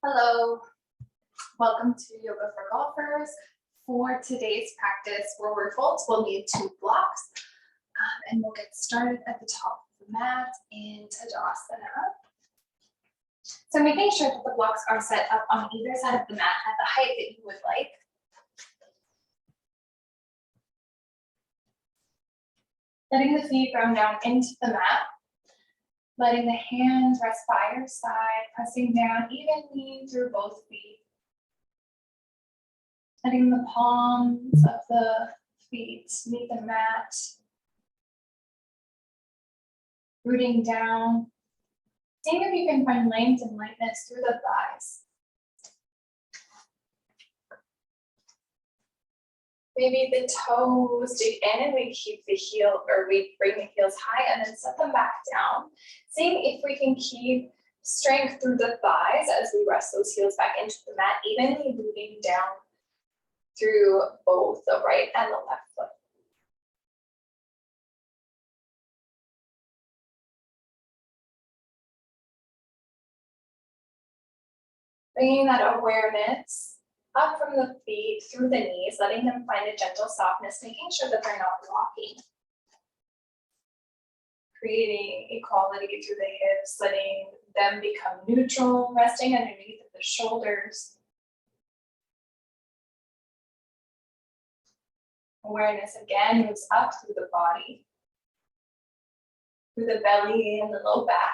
Hello, welcome to Yoga for Golfers. For today's practice, where we're full, we'll need 2 blocks, and we'll get started at the top of the mat in Tadasana. So making sure that the blocks are set up on either side of the mat at the height that you would like. Letting the feet ground down into the mat. Letting the hands rest by your side, pressing down evenly through both feet. Letting the palms of the feet meet the mat. Rooting down. Seeing if you can find length and lightness through the thighs. Maybe the toes dig in and we keep the heel, or we bring the heels high and then set them back down. Seeing if we can keep strength through the thighs as we rest those heels back into the mat, evenly moving down through both the right and the left foot. Bringing that awareness up from the feet, through the knees, letting them find a gentle softness, making sure that they're not rocking. Creating equality through the hips, letting them become neutral, resting underneath of the shoulders. Awareness again moves up through the body, through the belly and the low back.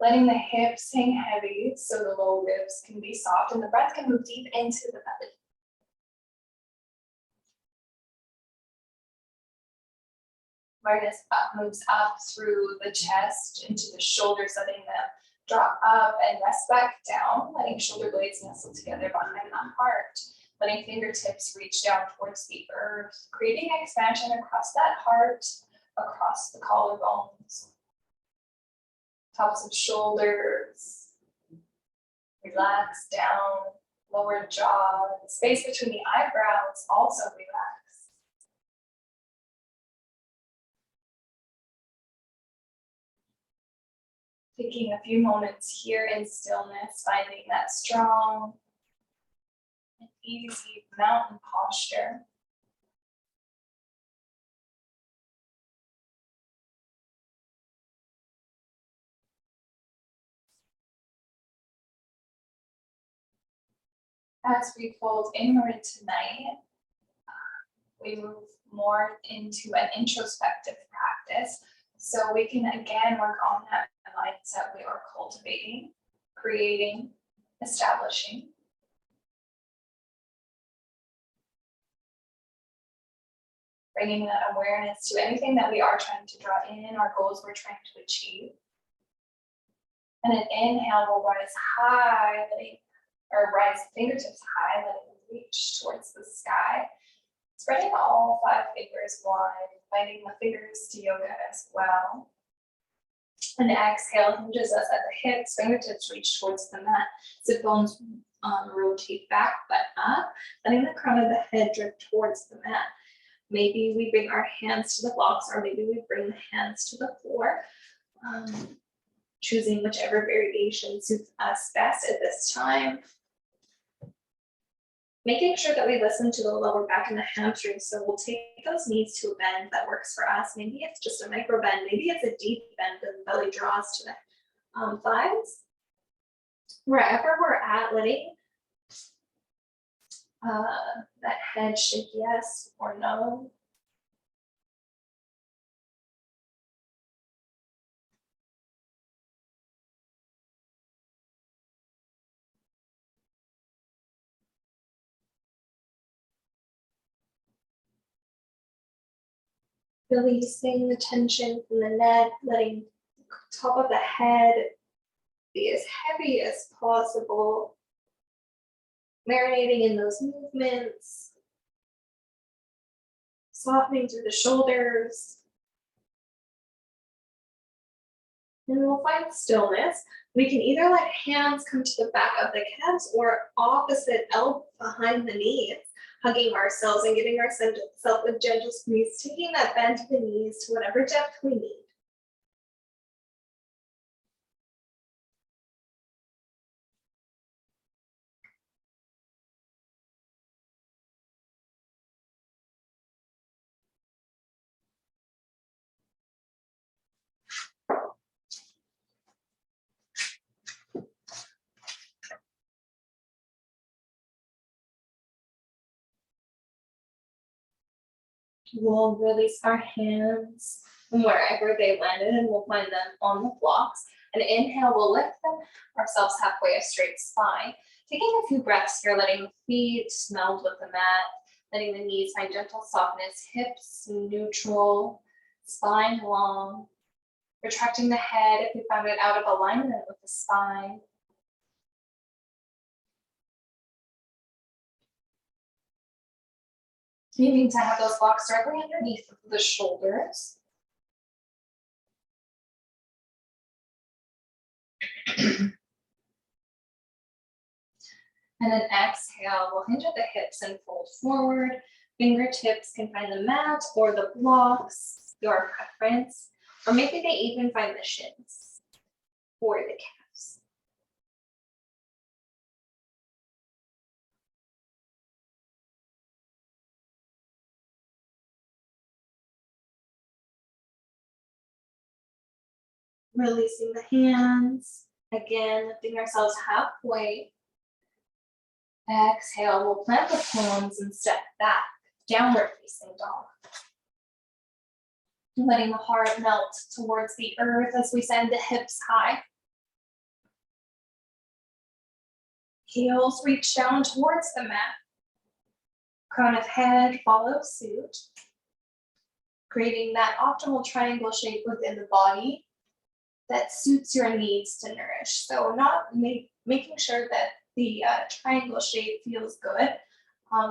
Letting the hips hang heavy so the low ribs can be soft and the breath can move deep into the belly. Awareness moves up through the chest into the shoulders, letting them drop up and rest back down, letting shoulder blades nestle together behind the heart, letting fingertips reach down towards the earth, creating expansion across that heart, across the collarbones. Tops of shoulders, relax down, lower jaw, the space between the eyebrows also relax. Taking a few moments here in stillness, finding that strong and easy mountain posture. As we fold inward tonight, we move more into an introspective practice. So we can again work on that mindset we are cultivating, creating, establishing. Bringing that awareness to anything that we are trying to draw in, our goals we're trying to achieve. And an inhale will rise high, rise fingertips high, letting them reach towards the sky. Spreading all 5 fingers wide, finding the fingers to yoga as well. And exhale hinges us at the hips, fingertips reach towards the mat, sit bones rotate back but up, letting the crown of the head drift towards the mat. Maybe we bring our hands to the blocks, or maybe we bring the hands to the floor. Choosing whichever variation suits us best at this time. Making sure that we listen to the lower back and the hamstrings. So we'll take those knees to a bend that works for us. Maybe it's just a micro bend. Maybe it's a deep bend and the belly draws to the thighs. Wherever we're at, letting that head shake yes or no. Releasing the tension from the neck, letting the top of the head be as heavy as possible. Marinating in those movements. Softening through the shoulders. And we'll find stillness. We can either let hands come to the back of the calves or opposite elbow behind the knees. Hugging ourselves and giving ourselves a gentle squeeze, taking that bend to the knees to whatever depth we need. We'll release our hands from wherever they landed and we'll find them on the blocks. And inhale, we'll lift them ourselves halfway, a straight spine. Taking a few breaths here, letting the feet meld with the mat, letting the knees find gentle softness, hips neutral, spine long. Retracting the head if we found it out of alignment with the spine. Aiming to have those blocks directly underneath the shoulders. And then exhale, we'll hinge at the hips and fold forward. Fingertips can find the mat or the blocks, your preference, or maybe they even find the shins or the calves. Releasing the hands. Again, lifting ourselves halfway. Exhale, we'll plant the palms and step back, downward facing dog. Letting the heart melt towards the earth as we send the hips high. Heels reach down towards the mat. Crown of head follows suit. Creating that optimal triangle shape within the body that suits your needs to nourish. So not making sure that the triangle shape feels good.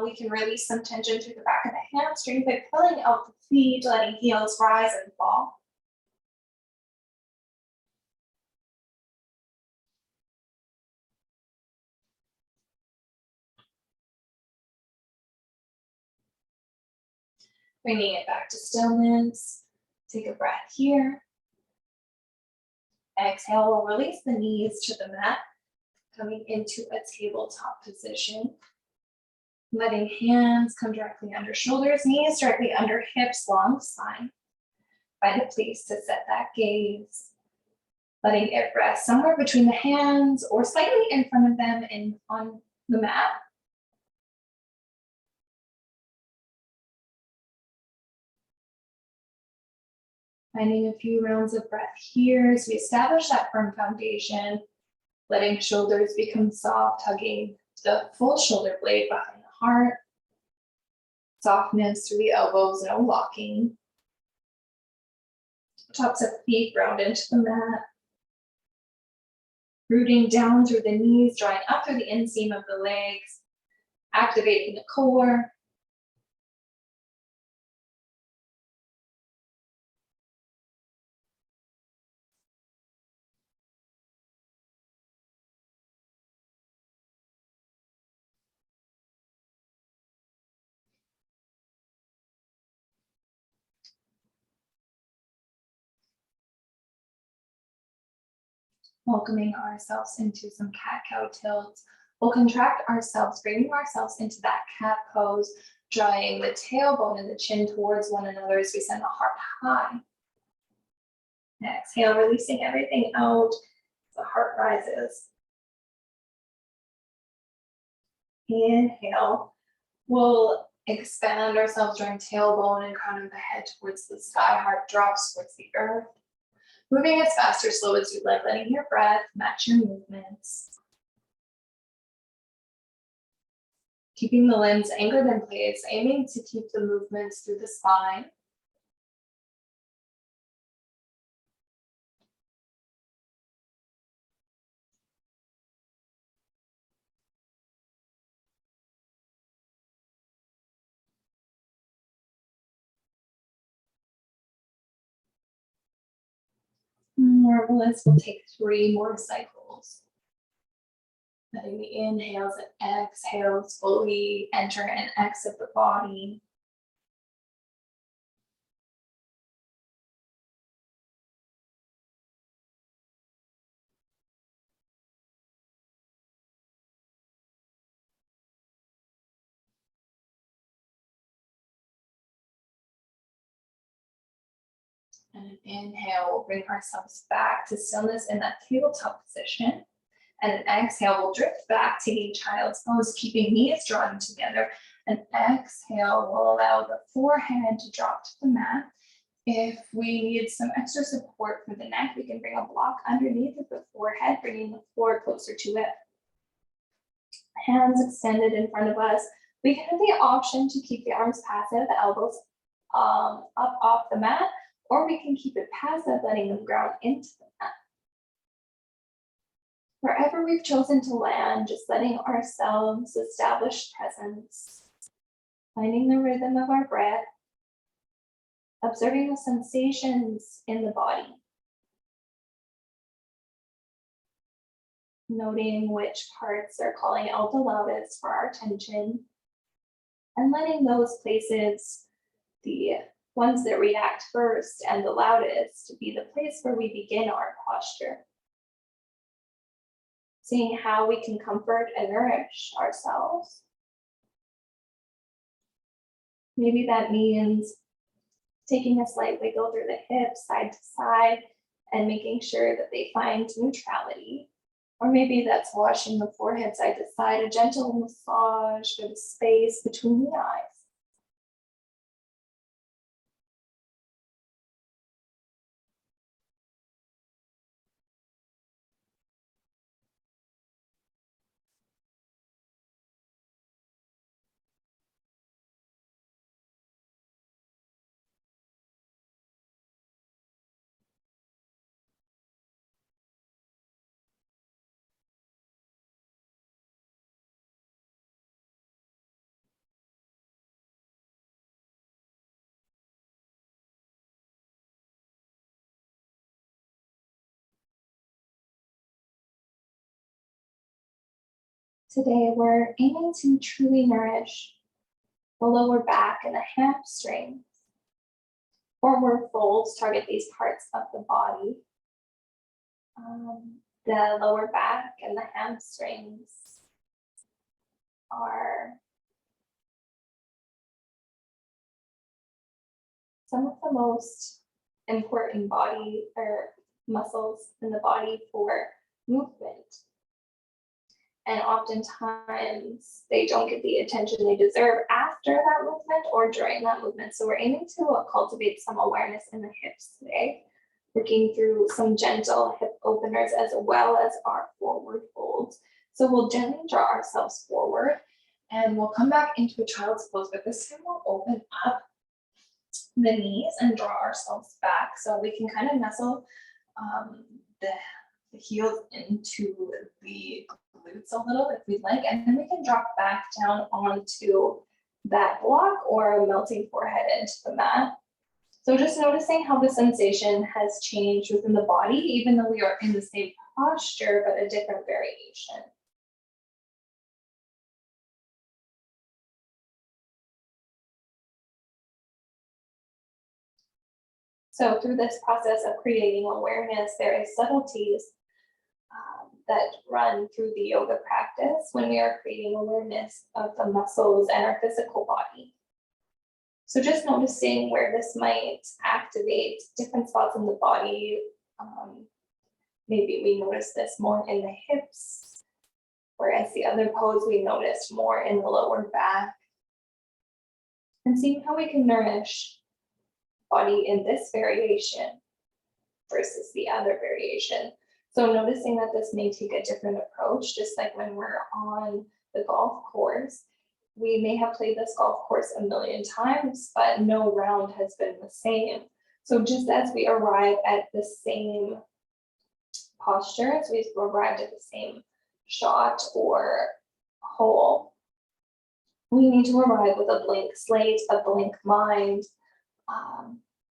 We can release some tension through the back of the hamstring by pulling out the feet, letting heels rise and fall. Bringing it back to stillness. Take a breath here. Exhale, we'll release the knees to the mat, coming into a tabletop position. Letting hands come directly under shoulders, knees directly under hips, long spine. Find a place to set that gaze. Letting it rest somewhere between the hands or slightly in front of them and on the mat. Finding a few rounds of breath here as we establish that firm foundation. Letting shoulders become soft, hugging the full shoulder blade behind the heart. Softness through the elbows, no locking. Tops of feet ground into the mat. Rooting down through the knees, drawing up through the inseam of the legs. Activating the core. Welcoming ourselves into some cat-cow tilts. We'll contract ourselves, bringing ourselves into that cat pose, drawing the tailbone and the chin towards one another as we send the heart high. Exhale, releasing everything out. The heart rises. Inhale. We'll expand ourselves, drawing tailbone and crown of the head towards the sky. Heart drops towards the earth. Moving as fast or slow as you'd like, letting your breath match your movements. Keeping the limbs anchored in place, aiming to keep the movements through the spine. Marvelous. We'll take 3 more cycles. Letting the inhales and exhales fully enter and exit the body. And an inhale, we'll bring ourselves back to stillness in that tabletop position. And an exhale, we'll drift back, taking child's pose, keeping knees drawn together And exhale will allow the forehead to drop to the mat. If we need some extra support for the neck, we can bring a block underneath of the forehead, bringing the floor closer to it. Hands extended in front of us. We can have the option to keep the arms passive, the elbows up off the mat, or we can keep it passive, letting them ground into the mat. Wherever we've chosen to land, just letting ourselves establish presence, finding the rhythm of our breath, observing the sensations in the body, noting which parts are calling out the loudest for our attention, and letting those places, the ones that react first and the loudest, be the place where we begin our posture. Seeing how we can comfort and nourish ourselves. Maybe that means taking a slight wiggle through the hips side to side and making sure that they find neutrality. Or maybe that's washing the forehead side to side, a gentle massage for the space between the eyes. Today, we're aiming to truly nourish the lower back and the hamstrings. Forward folds target these parts of the body. The lower back and the hamstrings are some of the most important body or muscles in the body for movement. And oftentimes they don't get the attention they deserve after that movement or during that movement. So we're aiming to cultivate some awareness in the hips today, working through some gentle hip openers as well as our forward folds. So we'll gently draw ourselves forward and we'll come back into a child's pose, but this time we'll open up the knees and draw ourselves back. So we can kind of nestle the heels into the glutes a little if we'd like, and then we can drop back down onto that block or a melting forehead into the mat. So just noticing how the sensation has changed within the body, even though we are in the same posture, but a different variation. So through this process of creating awareness, there is subtleties that run through the yoga practice when we are creating awareness of the muscles and our physical body. So just noticing where this might activate different spots in the body. Maybe we notice this more in the hips, whereas the other pose we noticed more in the lower back. And seeing how we can nourish body in this variation versus the other variation. So noticing that this may take a different approach, just like when we're on the golf course, we may have played this golf course a million times, but no round has been the same. So just as we arrive at the same posture, as we've arrived at the same shot or hole, we need to arrive with a blank slate, a blank mind,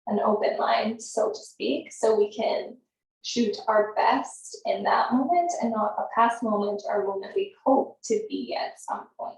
an open mind, so to speak, so we can shoot our best in that moment and not a past moment or a moment we hope to be at some point.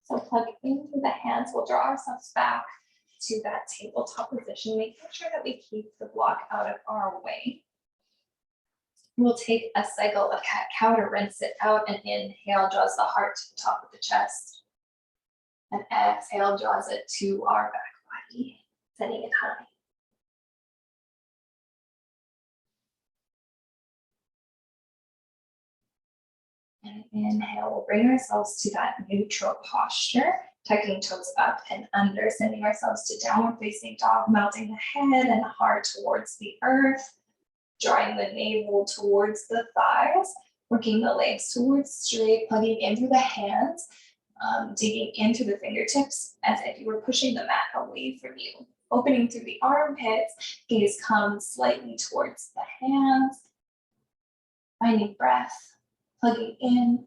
So plug in through the hands, we'll draw ourselves back to that tabletop position, making sure that we keep the block out of our way. We'll take a cycle of cat-cow to rinse it out, and inhale draws the heart to the top of the chest. And exhale draws it to our back body, setting it high. And inhale, we'll bring ourselves to that neutral posture, tucking toes up and under, sending ourselves to downward facing dog, melting the head and the heart towards the earth, drawing the navel towards the thighs, working the legs towards straight, plugging in through the hands, digging into the fingertips as if you were pushing the mat away from you. Opening through the armpits, gaze comes slightly towards the hands, finding breath. Plugging in,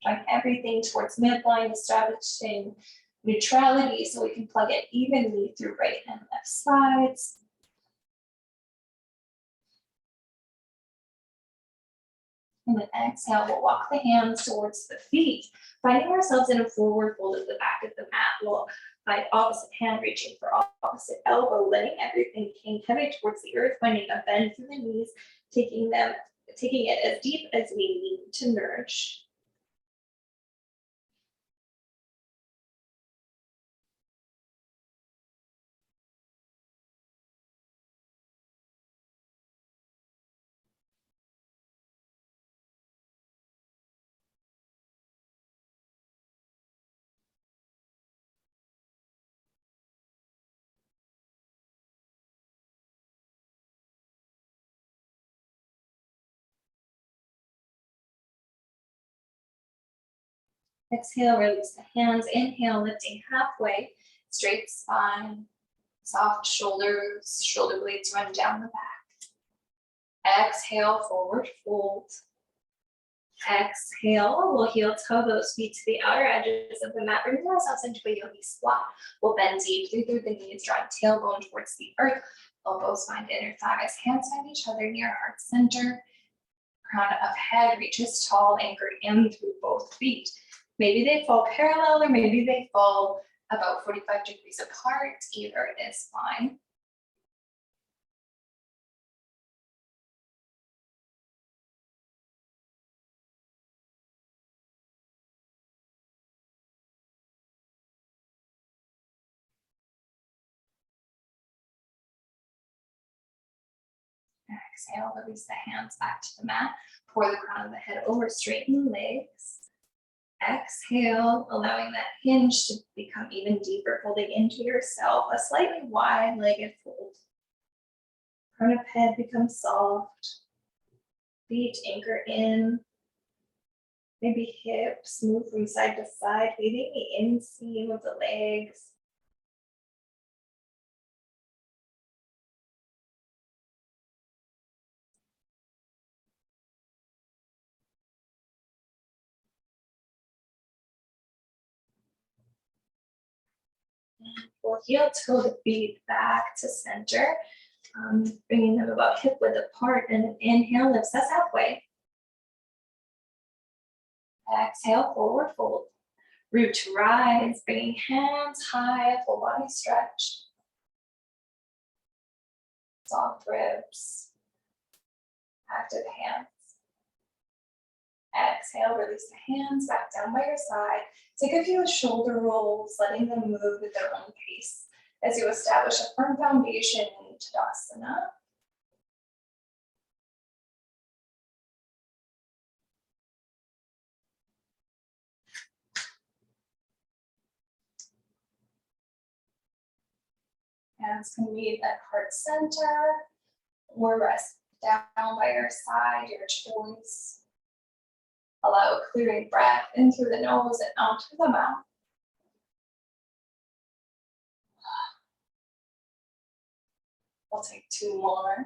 drawing everything towards midline, establishing neutrality so we can plug it evenly through right and left sides. And then exhale, we'll walk the hands towards the feet, finding ourselves in a forward fold at the back of the mat. We'll find opposite hand reaching for opposite elbow, letting everything hang heavy towards the earth, finding a bend through the knees, taking it as deep as we need to nourish. Exhale, release the hands. Inhale, lifting halfway, straight spine, soft shoulders, shoulder blades run down the back. Exhale, forward fold. Exhale, we'll heel toe those feet to the outer edges of the mat, bringing ourselves into a yogi squat. We'll bend deeply through the knees, drawing tailbone towards the earth. Elbows find inner thighs, hands find each other near heart center. Crown of head reaches tall, anchored in through both feet. Maybe they fall parallel or maybe they fall about 45 degrees apart. Either is fine. Exhale, release the hands back to the mat. Pour the crown of the head over, straighten the legs. Exhale, allowing that hinge to become even deeper, folding into yourself, a slightly wide-legged fold. Crown of head becomes soft. Feet anchor in. Maybe hips move from side to side, feeding the inseam of the legs. We'll heel toe the feet back to center, bringing them about hip width apart, and inhale lifts us halfway. Exhale, forward fold. Root to rise, bringing hands high, full body stretch. Soft ribs, active hands. Exhale, release the hands back down by your side. Take a few shoulder rolls, letting them move at their own pace as you establish a firm foundation in Tadasana. Hands can meet at heart center or rest down by your side, your choice. Allow a clearing breath in through the nose and out through the mouth. We'll take two more.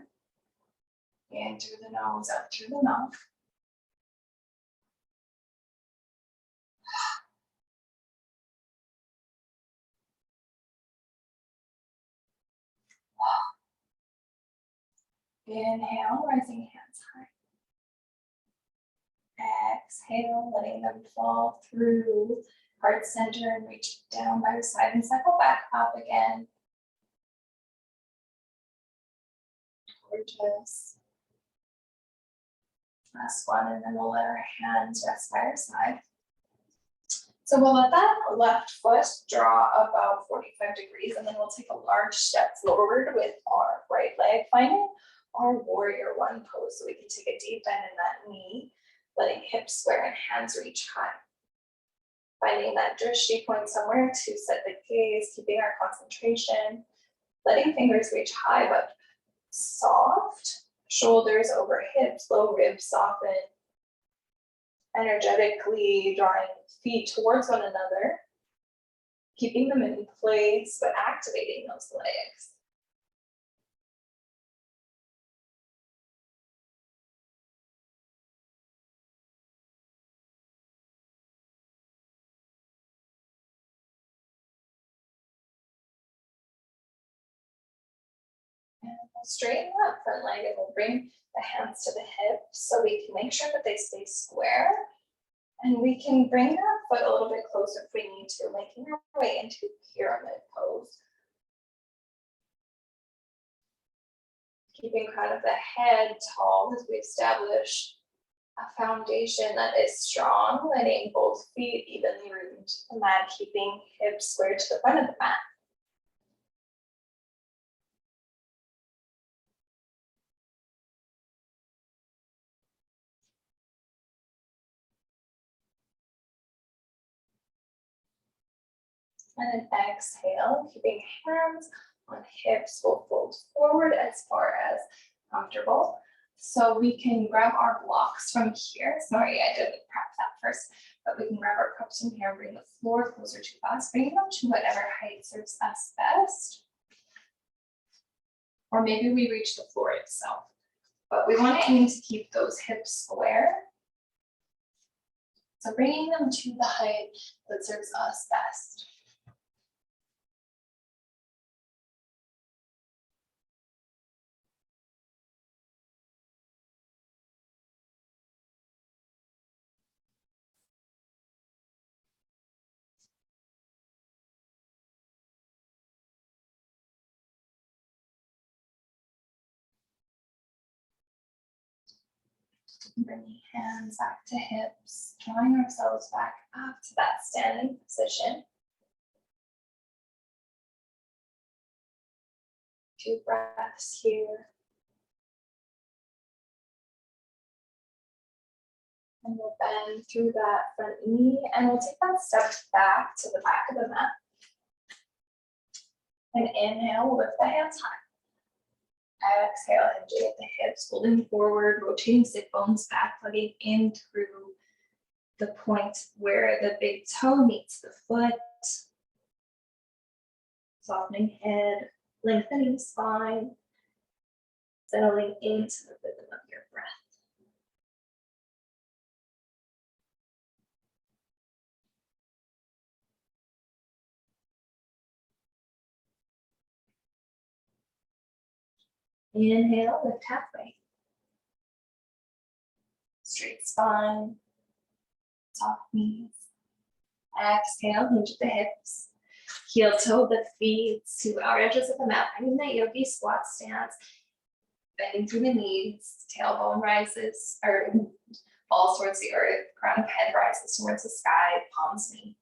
In through the nose, out through the mouth. Inhale, rising hands high. Exhale, letting them fall through Heart center and reach down by the side and cycle back up again. Gorgeous. Last one, and then we'll let our hands rest by our side. So we'll let that left foot draw about 45 degrees, and then we'll take a large step forward with our right leg, finding our warrior one pose. So we can take a deep bend in that knee, letting hips square and hands reach high. Finding that drishti point somewhere to set the gaze, keeping our concentration, letting fingers reach high but soft. Shoulders over hips, low ribs soften. Energetically drawing feet towards one another, keeping them in place, but activating those legs. And we'll straighten that front leg and we'll bring the hands to the hips so we can make sure that they stay square. And we can bring that foot a little bit closer if we need to, making our way into pyramid pose. Keeping crown of the head tall as we establish a foundation that is strong, letting both feet evenly root into the mat, keeping hips square to the front of the mat. And then exhale, keeping hands on hips, we'll fold forward as far as comfortable. So we can grab our blocks from here. Sorry, I didn't prep that first, but we can grab our cups from here and bring the floor closer to us, bringing them to whatever height serves us best. Or maybe we reach the floor itself, but we want to aim to keep those hips square. So bringing them to the height that serves us best. Bringing hands back to hips, drawing ourselves back up to that standing position. 2 breaths here. And we'll bend through that front knee and we'll take that step back to the back of the mat. And inhale, lift the hands high. Exhale, hinge at the hips, holding forward, rotating sit bones back, plugging in through the point where the big toe meets the foot. Softening head, lengthening spine, settling into the rhythm of your breath. Inhale, lift halfway. Straight spine, soft knees. Exhale, hinge at the hips. Heel toe the feet to our edges of the mat, finding that yogi squat stance. Bending through the knees, tailbone rises, or falls towards the earth, crown of head rises towards the sky, palms meet.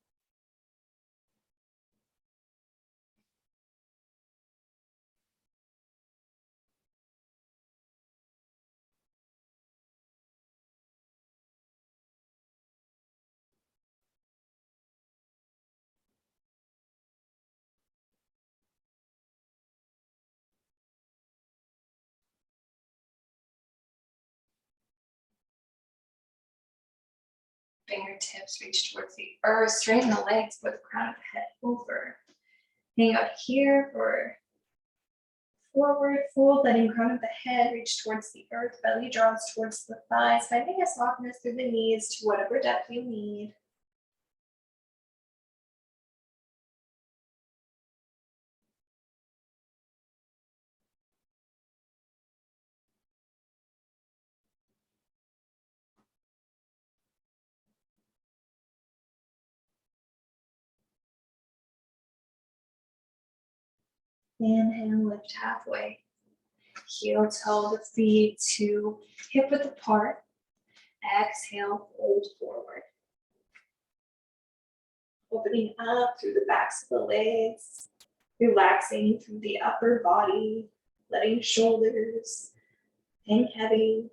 Fingertips reach towards the earth, straighten the legs with crown of the head over. Hang out here for forward fold, letting crown of the head reach towards the earth, belly draws towards the thighs, finding a softness through the knees to whatever depth you need. Inhale, lift halfway. Heel toe the feet to hip width apart. Exhale, fold forward. Opening up through the backs of the legs. Relaxing through the upper body. Letting shoulders hang heavy.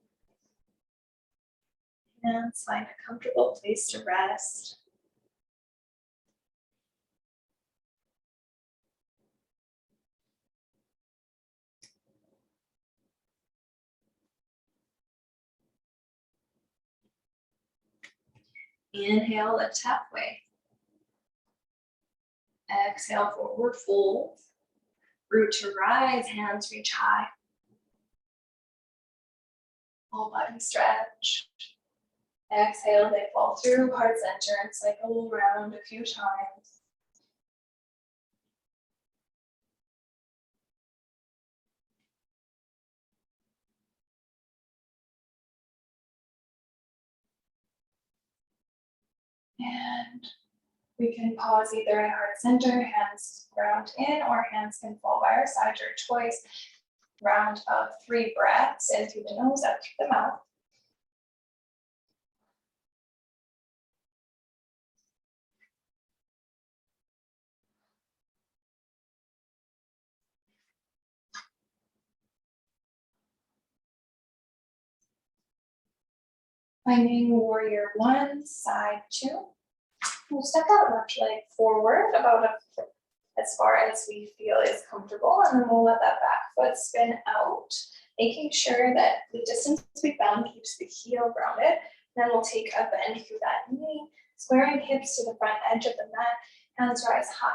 And find a comfortable place to rest. Inhale, lift halfway. Exhale, forward fold. Root to rise, hands reach high. Whole body stretch. Exhale, they fall through heart center and cycle around a few times. And we can pause either in heart center, hands ground in, or hands can fall by our side, your choice. Round of 3 breaths in through the nose, out through the mouth. Finding warrior 1, side 2. We'll step out left leg forward about as far as we feel is comfortable, and then we'll let that back foot spin out, making sure that the distance we found keeps the heel grounded. Then we'll take a bend through that knee, squaring hips to the front edge of the mat, hands rise high.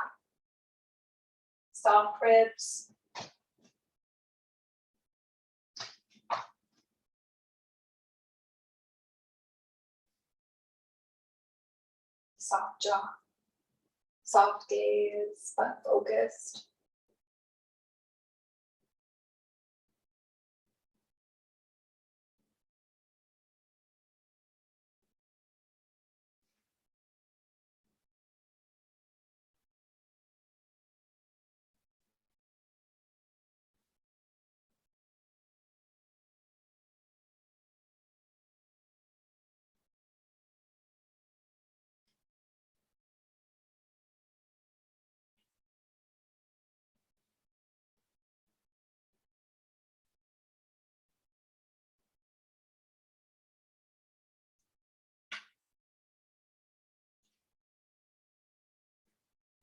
Soft ribs. Soft jaw. Soft gaze, but focused.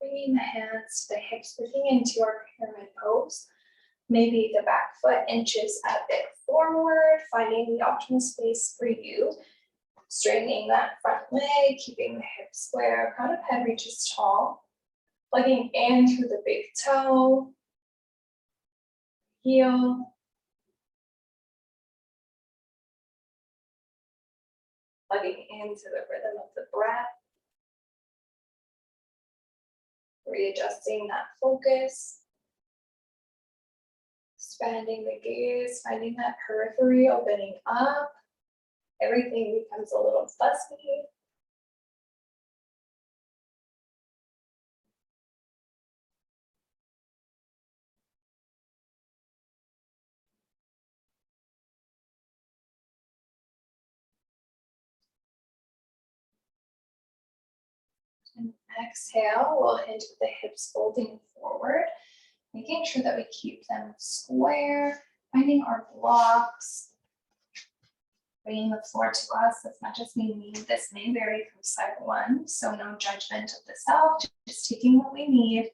Bringing the hands to the hips, looking into our pyramid pose. Maybe the back foot inches a bit forward, finding the optimal space for you. Straightening that front leg, keeping the hips square, crown of head reaches tall. Plugging in through the big toe, heel. Plugging into the rhythm of the breath. Readjusting that focus. Expanding the gaze, finding that periphery opening up. Everything becomes a little fuzzy. And exhale, we'll hinge with the hips folding forward, making sure that we keep them square, finding our blocks, bringing the floor to us as much as we need. This may vary from side 1, so no judgment of the self, just taking what we need.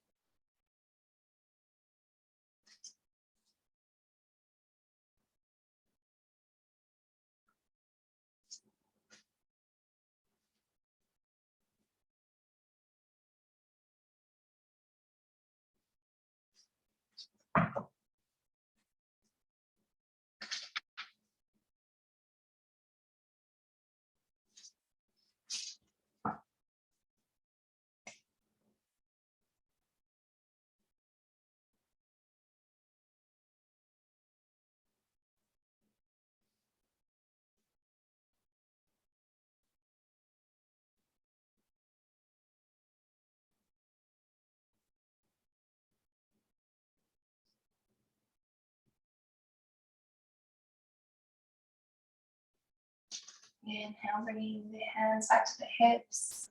Inhale, bringing the hands back to the hips,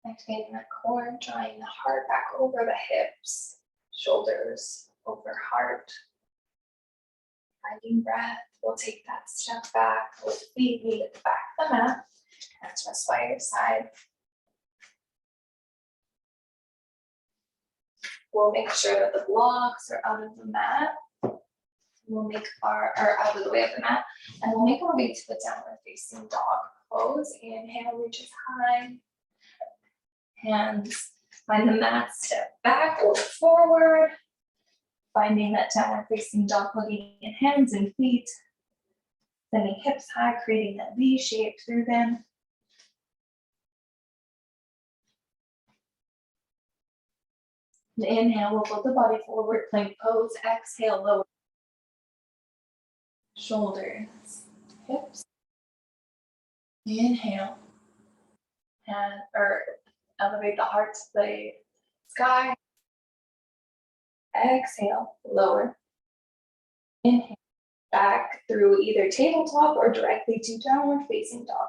activating that core, drawing the heart back over the hips, shoulders over heart. Finding breath, we'll take that step back with feet meet at the back of the mat. Hands rest by your side. We'll make sure that the blocks are out of the mat. We'll make or out of the way of the mat, and we'll make our way to the downward facing dog pose. Inhale, reaches high. Hands find the mat, step back or forward. Finding that downward facing dog, plugging in hands and feet. Sending hips high, creating that V shape through them. And inhale, we'll fold the body forward, plank pose. Exhale, lower shoulders, hips. Inhale, and elevate the heart to the sky. Exhale, lower. Inhale, back through either tabletop or directly to downward facing dog.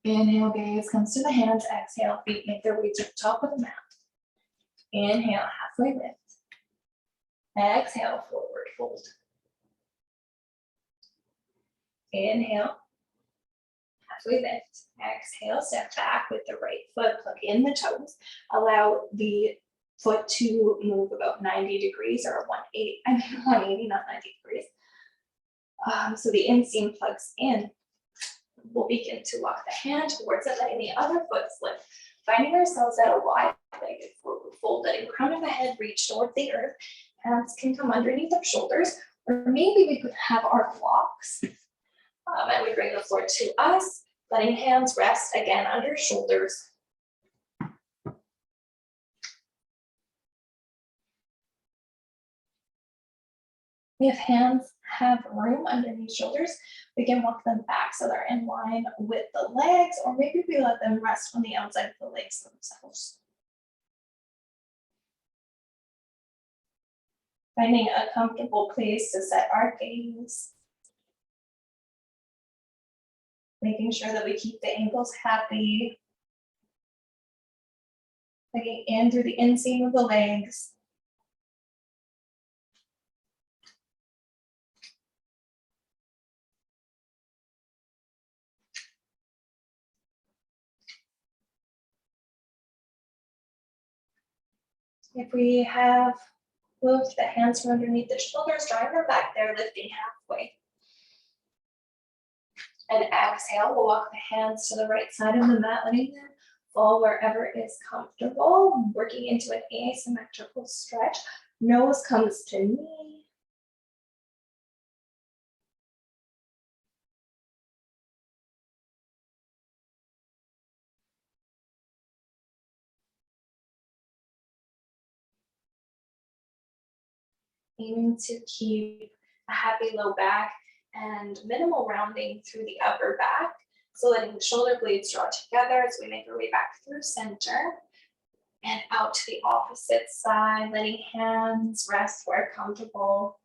Inhale, gaze comes to the hands. Exhale, feet make their way to the top of the mat. Inhale, halfway lift. Exhale, forward fold. Inhale, halfway lift. Exhale, step back with the right foot, plug in the toes. Allow the foot to move about 90 degrees or 180, not 90 degrees. So the inseam plugs in. We'll begin to walk the hand towards it, letting the other foot slip. Finding ourselves at a wide-legged forward fold, letting the crown of the head reach towards the earth. Hands can come underneath our shoulders, or maybe we could have our blocks. And we bring the floor to us, letting hands rest again under shoulders. If hands have room underneath shoulders, we can walk them back so they're in line with the legs, or maybe we let them rest on the outside of the legs themselves. Finding a comfortable place to set our gaze. Making sure that we keep the ankles happy. Plugging in through the inseam of the legs. If we have moved the hands from underneath the shoulders, drawing them back there, lifting halfway. And exhale, we'll walk the hands to the right side of the mat, letting them fall wherever is comfortable. Working into an asymmetrical stretch. Nose comes to knee. Aiming to keep a happy low back and minimal rounding through the upper back. So letting the shoulder blades draw together as we make our way back through center and out to the opposite side, letting hands rest where comfortable.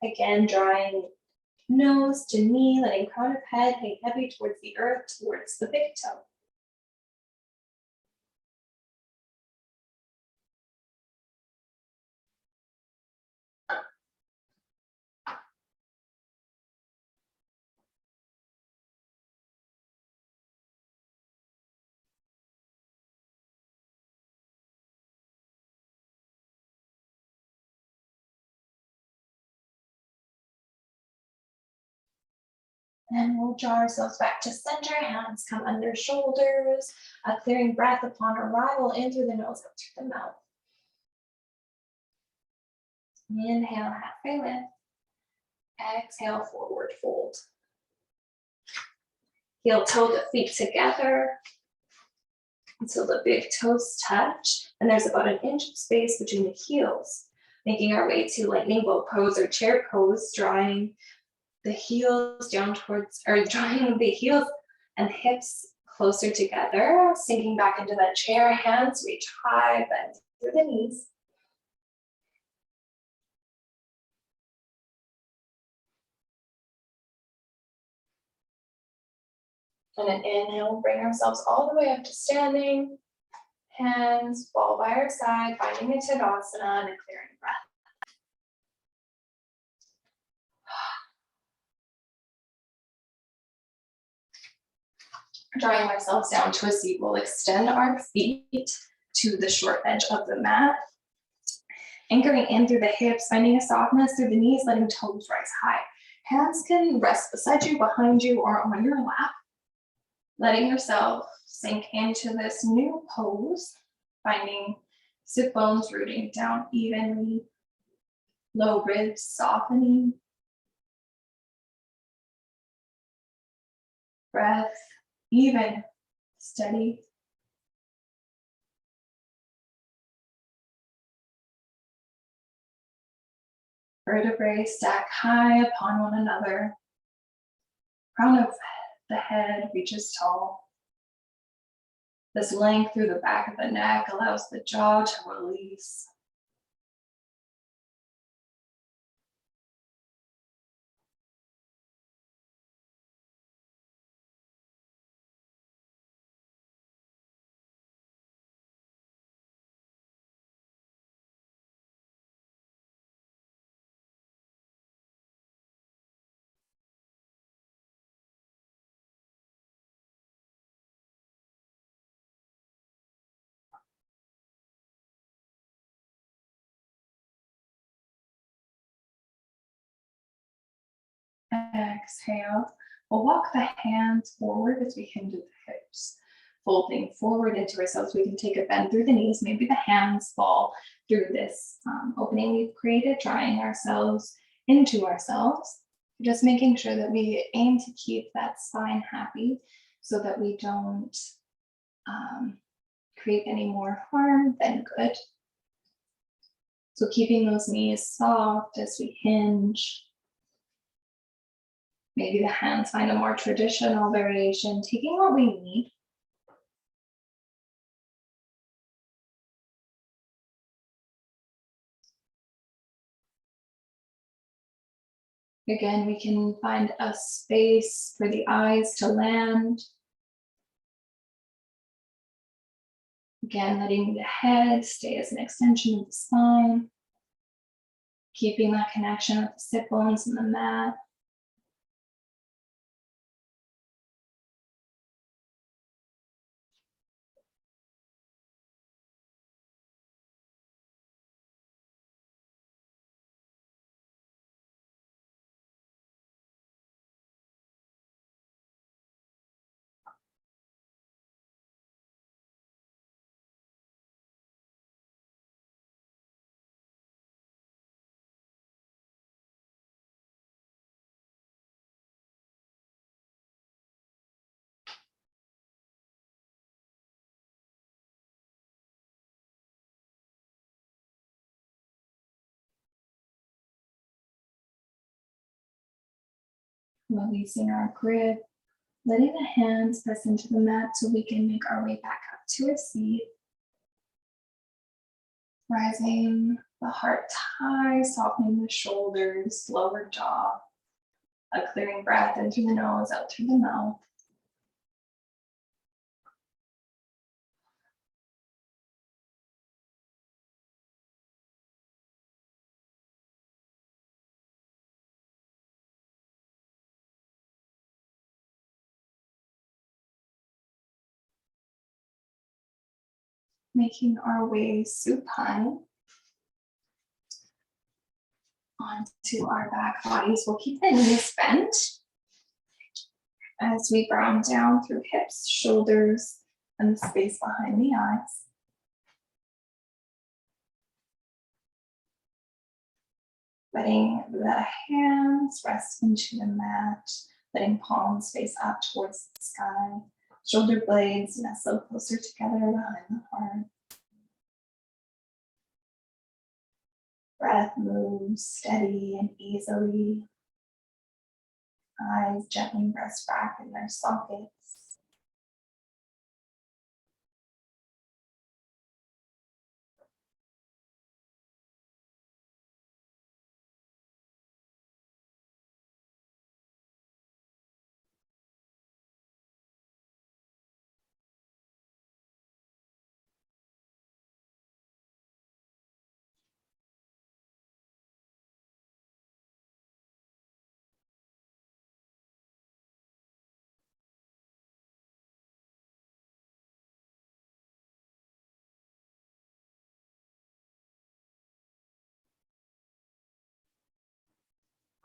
Again, drawing nose to knee, letting crown of head hang heavy towards the earth, towards the big toe. And we'll draw ourselves back to center, hands come under shoulders, a clearing breath upon arrival in through the nose, out through the mouth. Inhale, halfway lift. Exhale, forward fold. Heel toe the feet together until the big toes touch, and there's about an inch of space between the heels. Making our way to lightning bolt pose or chair pose, drawing the heels down towards, or drawing the heels and hips closer together, sinking back into that chair, hands reach high, bend through the knees. And an inhale, we'll bring ourselves all the way up to standing. Hands fall by our side, finding a Tadasana and a clearing breath. Drawing ourselves down to a seat, we'll extend our feet to the short edge of the mat. Anchoring in through the hips, finding a softness through the knees, letting toes rise high. Hands can rest beside you, behind you, or on your lap. Letting yourself sink into this new pose, finding sit bones rooting down evenly, low ribs softening. Breath even, steady. Vertebrae stack high upon one another. Crown of the head reaches tall. This length through the back of the neck allows the jaw to release. Exhale. We'll walk the hands forward as we hinge at the hips. Folding forward into ourselves, we can take a bend through the knees. Maybe the hands fall through this opening we've created, drawing ourselves into ourselves. Just making sure that we aim to keep that spine happy so that we don't create any more harm than good. So keeping those knees soft as we hinge. Maybe the hands find a more traditional variation, taking what we need. Again, we can find a space for the eyes to land. Again, letting the head stay as an extension of the spine. Keeping that connection with the sit bones and the mat. Releasing our grip, letting the hands press into the mat so we can make our way back up to a seat. Rising the heart high, softening the shoulders, lower jaw. A clearing breath in through the nose, out through the mouth. Making our way supine onto our back bodies. We'll keep the knees bent as we ground down through hips, shoulders, and the space behind the eyes. Letting the hands rest into the mat, letting palms face up towards the sky. Shoulder blades nestle closer together behind the heart. Breath moves steady and easily. Eyes gently rest back in their sockets.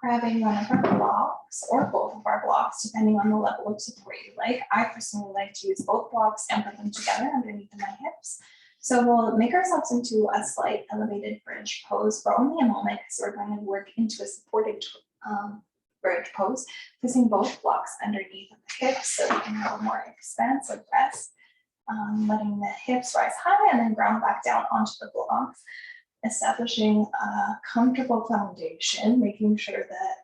Grabbing one of our blocks or both of our blocks, depending on the level of support you like. I personally like to use both blocks and put them together underneath my hips. So we'll make ourselves into a slight elevated bridge pose for only a moment, because we're going to work into a supported bridge pose, placing both blocks underneath the hips so we can have a more expansive rest, letting the hips rise high and then ground back down onto the blocks, establishing a comfortable foundation, making sure that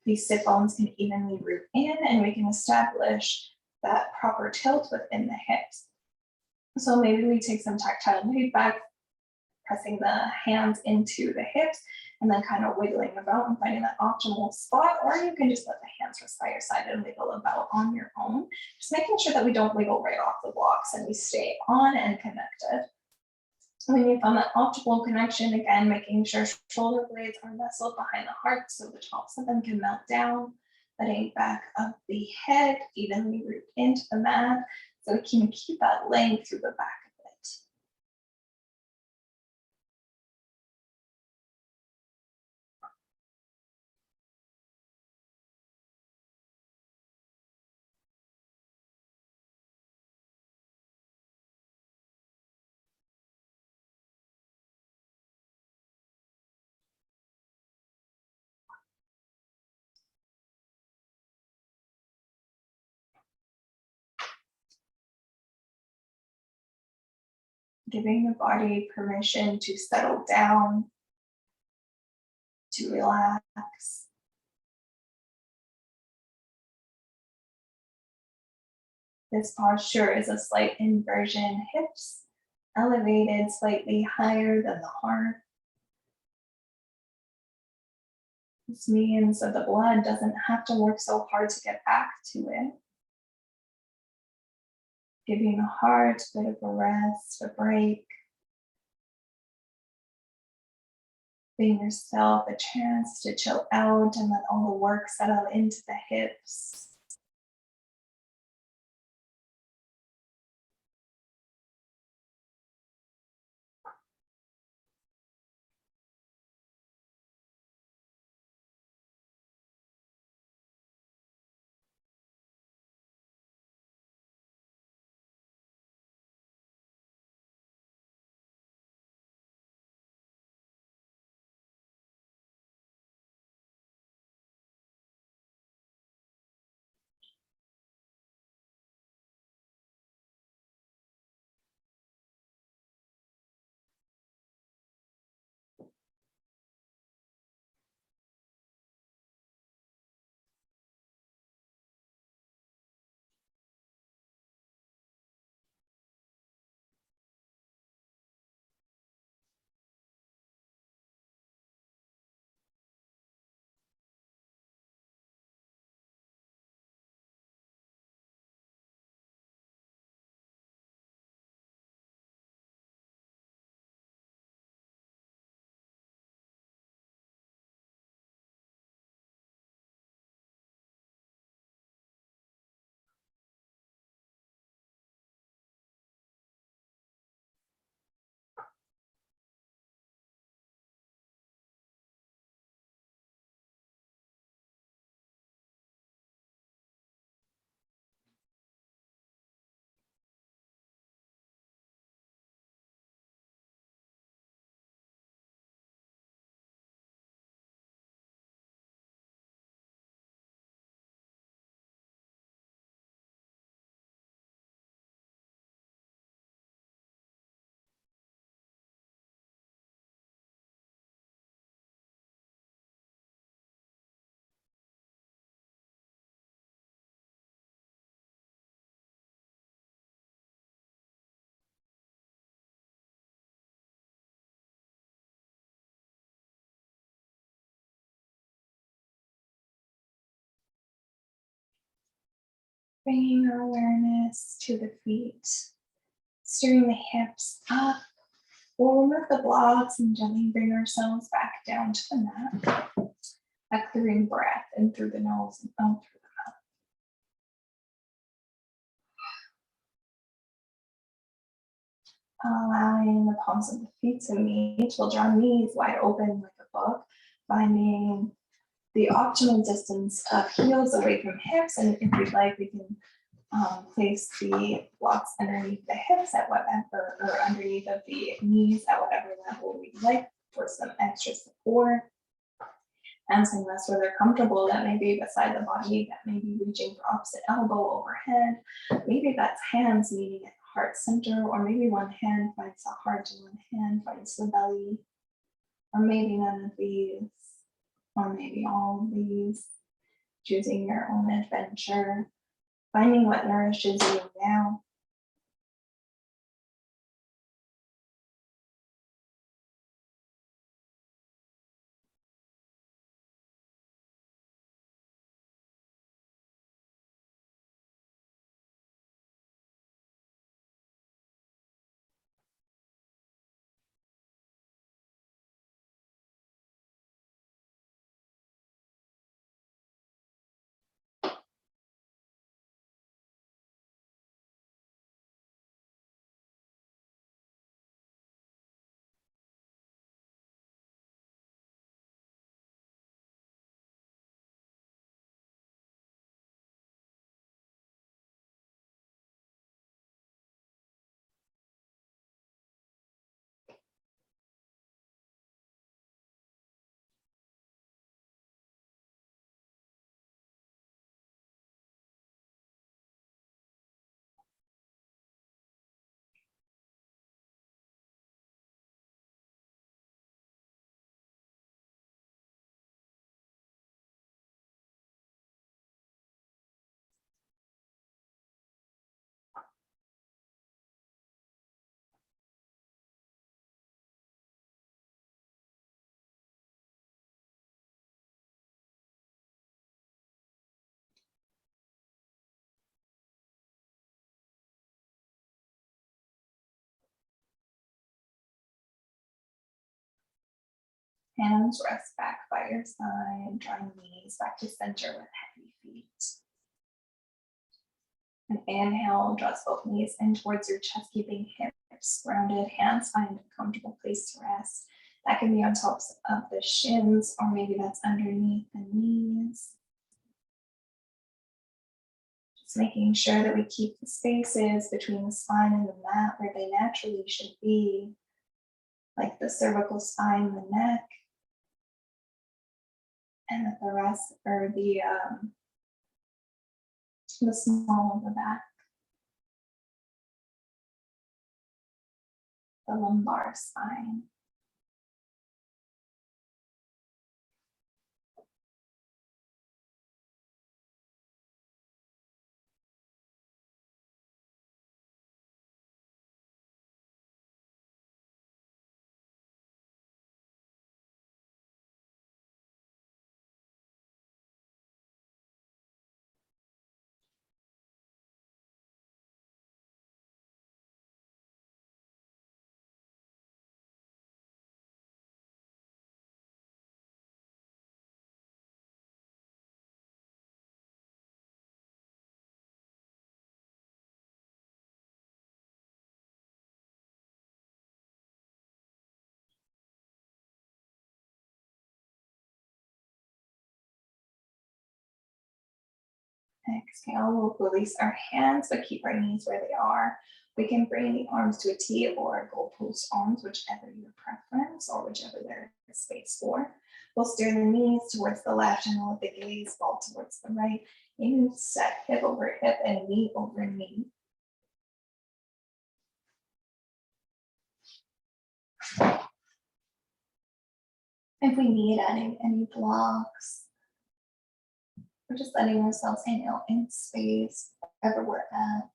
these sit bones can evenly root in, and we can establish that proper tilt within the hips. So maybe we take some tactile feedback, pressing the hands into the hips and then kind of wiggling about and finding that optimal spot, or you can just let the hands rest by your side and wiggle about on your own. Just making sure that we don't wiggle right off the blocks and we stay on and connected. When you found that optimal connection, again, making sure shoulder blades are nestled behind the heart so the tops of them can melt down, letting back of the head evenly root into the mat so we can keep that length through the back of it. Giving the body permission to settle down, to relax. This posture is a slight inversion, hips elevated slightly higher than the heart. This means that the blood doesn't have to work so hard to get back to it. Giving the heart a bit of a rest, a break. Giving yourself a chance to chill out and let all the work settle into the hips. Bringing our awareness to the feet, steering the hips up. We'll remove the blocks and gently bring ourselves back down to the mat. A clearing breath in through the nose and out through the mouth. Allowing the palms of the feet to meet. We'll draw knees wide open like a book, finding the optimal distance of heels away from hips, and if we'd like, we can place the blocks underneath the hips at whatever, or underneath of the knees at whatever level we'd like for some extra support. Hamstring rests where they're comfortable. That may be beside the body, that may be reaching for opposite elbow overhead. Maybe that's hands meeting at heart center, or maybe one hand finds the heart and one hand finds the belly, or maybe none of these, or maybe all of these. Choosing your own adventure, finding what nourishes you now. Hands rest back by your side, drawing knees back to center with heavy feet. And inhale, draws both knees in towards your chest, keeping hips grounded, hands find a comfortable place to rest. That can be on top of the shins, or maybe that's underneath the knees. Just making sure that we keep the spaces between the spine and the mat where they naturally should be, like the cervical spine, the neck, and that the rest are the small of the back, the lumbar spine. Exhale, we'll release our hands, but keep our knees where they are. We can bring the arms to a T or goalpost arms, whichever your preference or whichever there is space for. We'll steer the knees towards the left and let the gaze fall towards the right. You set hip over hip and knee over knee. If we need any blocks, we're just letting ourselves inhale in space wherever we're at.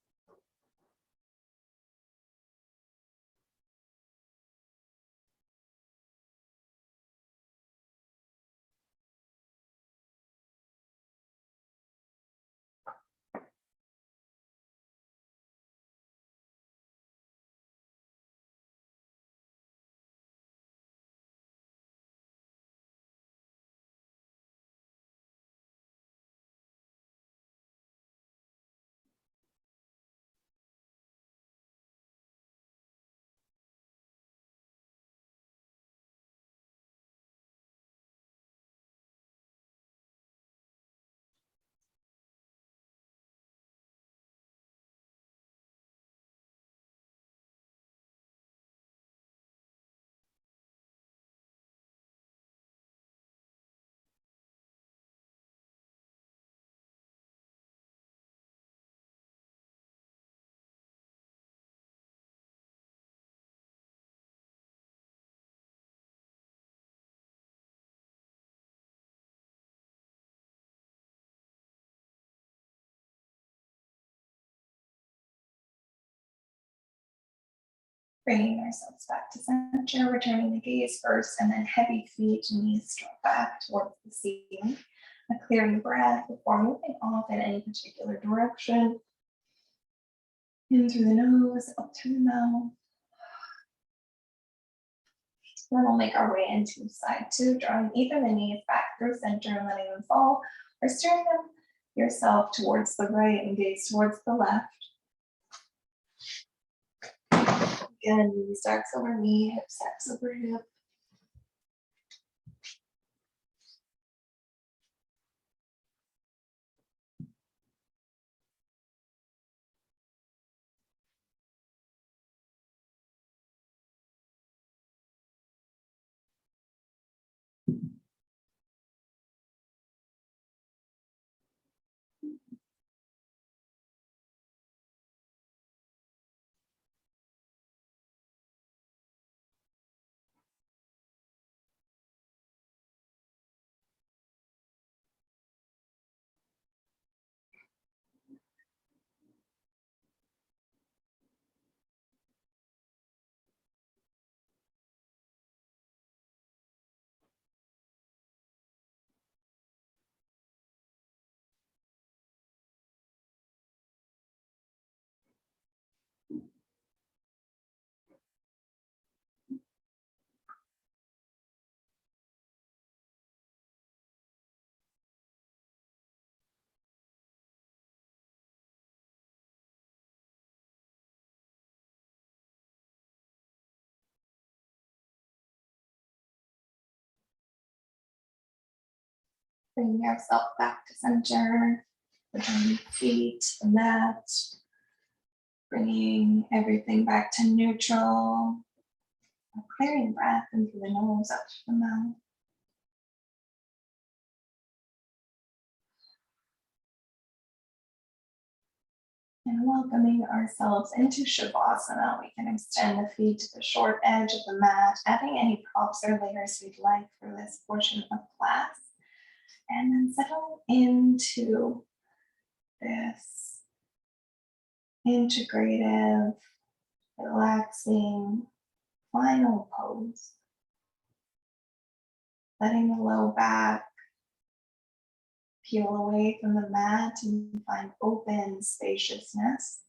Bringing ourselves back to center, returning the gaze first, and then heavy feet, knees draw back towards the ceiling. A clearing breath before moving off in any particular direction. In through the nose, up through the mouth. Then we'll make our way into side two, drawing either the knees back through center and letting them fall, or steering them yourself towards the right and gaze towards the left. Again, knee stacks over knee, hip stacks over hip. Bring yourself back to center, returning feet to the mat, bringing everything back to neutral. A clearing breath in through the nose, up to the mouth. And welcoming ourselves into Shavasana, we can extend the feet to the short edge of the mat, adding any props or layers we'd like for this portion of class. And then settling into this integrative, relaxing final pose. Letting the low back peel away from the mat and find open spaciousness.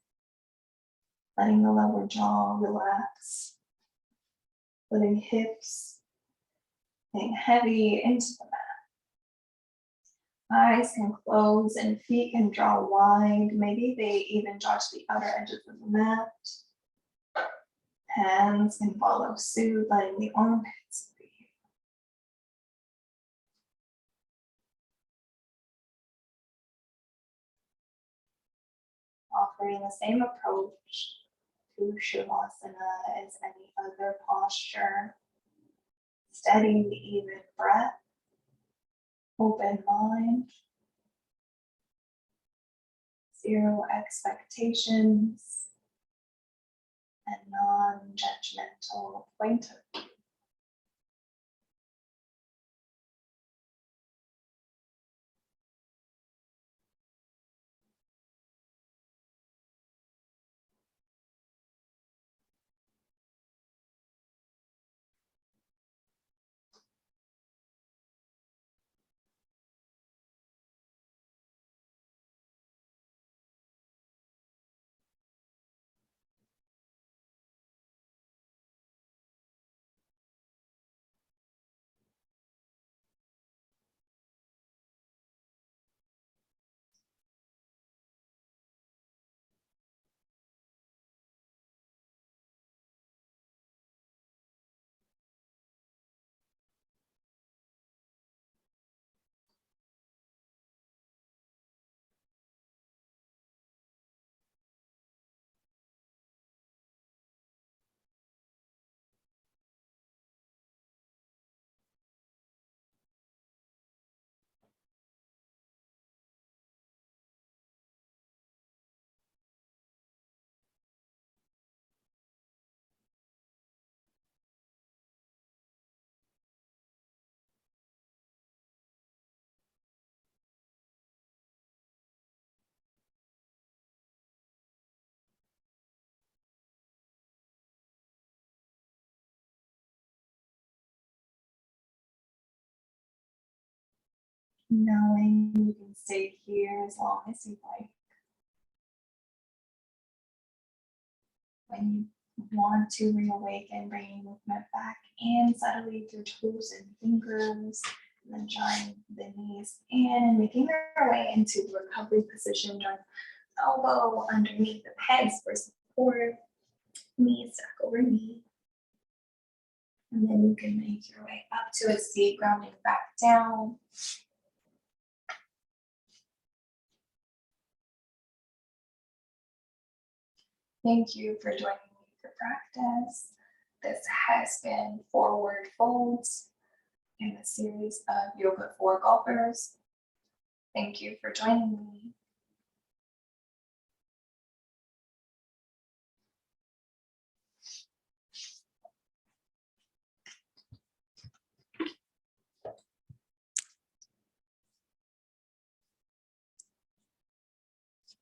Letting the lower jaw relax. Letting hips hang heavy into the mat. Eyes can close and feet can draw wide. Maybe they even draw to the outer edges of the mat. Hands can follow suit, letting the armpits breathe. Offering the same approach to Shavasana as any other posture. Steady, even breath, open mind, zero expectations, and non-judgmental point of view. knowing you can stay here as long as you like. When you want to reawaken, bringing movement back in subtly through toes and fingers, and then drawing the knees in and making their way into the recovery position. Drawing elbow underneath the pegs for support, knee stack over knee. And then you can make your way up to a seat, grounding back down. Thank you for joining me for practice. This has been Forward Folds in the series of Yoga for Golfers. Thank you for joining me.